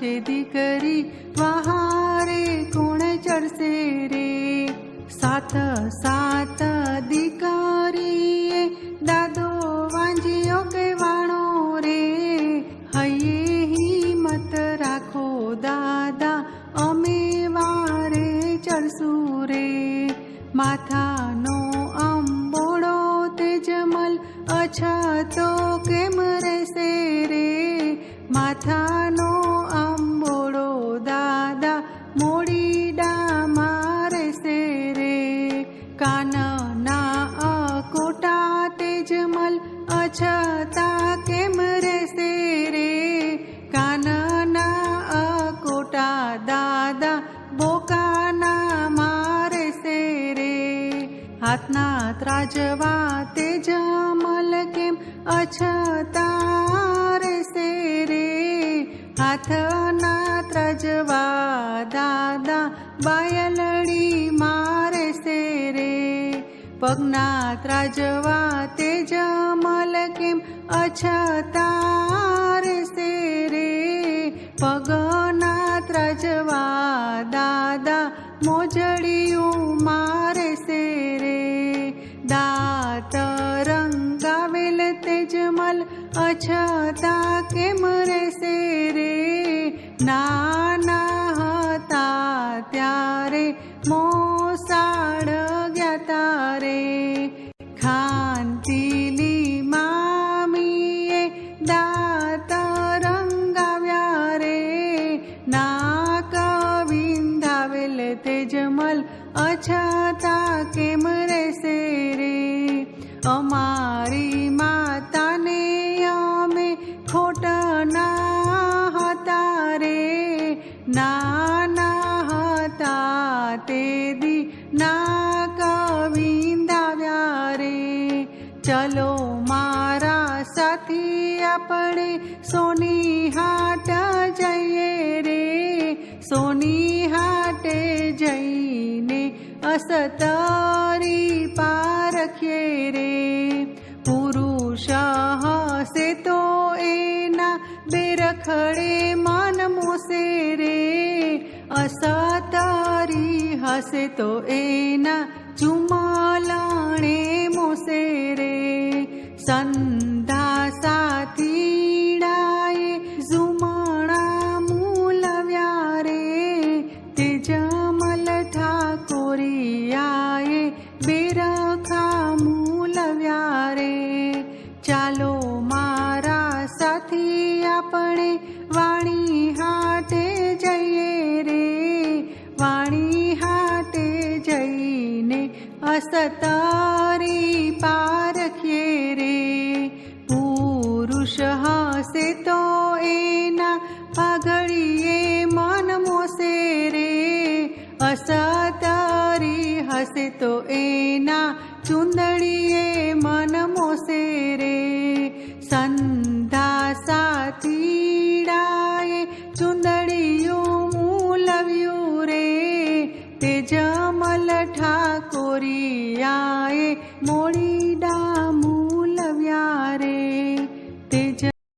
છે દીકરી વહારે કોણ ચડશે રે. સાત સાત દીકરીએ દાદો વાંજ્યો કહેવાણો રે. હૈયે હિંમત રાખો દાદા અમે વારે ચડશું રે. માથાનો અંબોડો તેજમલ અછતો કેમ રહેશે રે. માથાનો અંબોડો દાદા મોડીડામાં રહેશે રે. કાનના અકોટા તેજમલ અછતા કેમ રહેશે રે. કાનના અકોટા દાદા બોકાના મારે સે રે. હાથના ત્રાજવા તેજમલ કેમ અછતા રહેશે રે. હાથના ત્રાજવા દાદા બાયલડી મારે સે રે. પગના ત્રાજવા તેજમલ કેમ અછતા રહેશે રે. પગના ત્રાજવા દાદા મોજડિયું મારે સે રે. દાંત રંગાવેલ તેજમલ અછતા કેમ રહેશે રે. નાના હતા ત્યારે મોસાળ ગયા તારે. ખાનતીલી મામીએ દાંત રંગાવ્યા રે. નાક વિંધાવેલ તેજમલ અછતા કેમ રહેશે રે. અમારી માતાને અમે ખોટના હતા રે. નાના હતા તે દી નાક વિંધાવ્યા રે. ચલો મારા સાથી આપણે સોની હાટ જઈએ રે. સોની હાટે જઈને અસતરી પારખીએ રે. પુરુષ હશે તો એના બેરખડે મન મોસે રે. અસતરી હશે તો એના ચુમલણે મોસે રે. સંધા સાથીડાએ ઝુમણા મૂલવ્યા રે. તેજમલ ઠાકોરિયાએ બેરખા મૂલવ્યા રે. ચાલો મારા સાથી આપણે વાણી હાટે જઈએ રે. વાણી હાટે જઈને અસતરી પારખીએ રે. પુરુષ હશે તો એના પાઘડીએ મન મોસે રે. અસતરી હશે તો એના ચુંદડીએ મન મોસે રે. સંધા સાથીડાએ ચુંદડીયું મૂલવ્યું રે. તેજમલ ઠાકોરિયાએ મોડીડા મૂલવ્યા રે.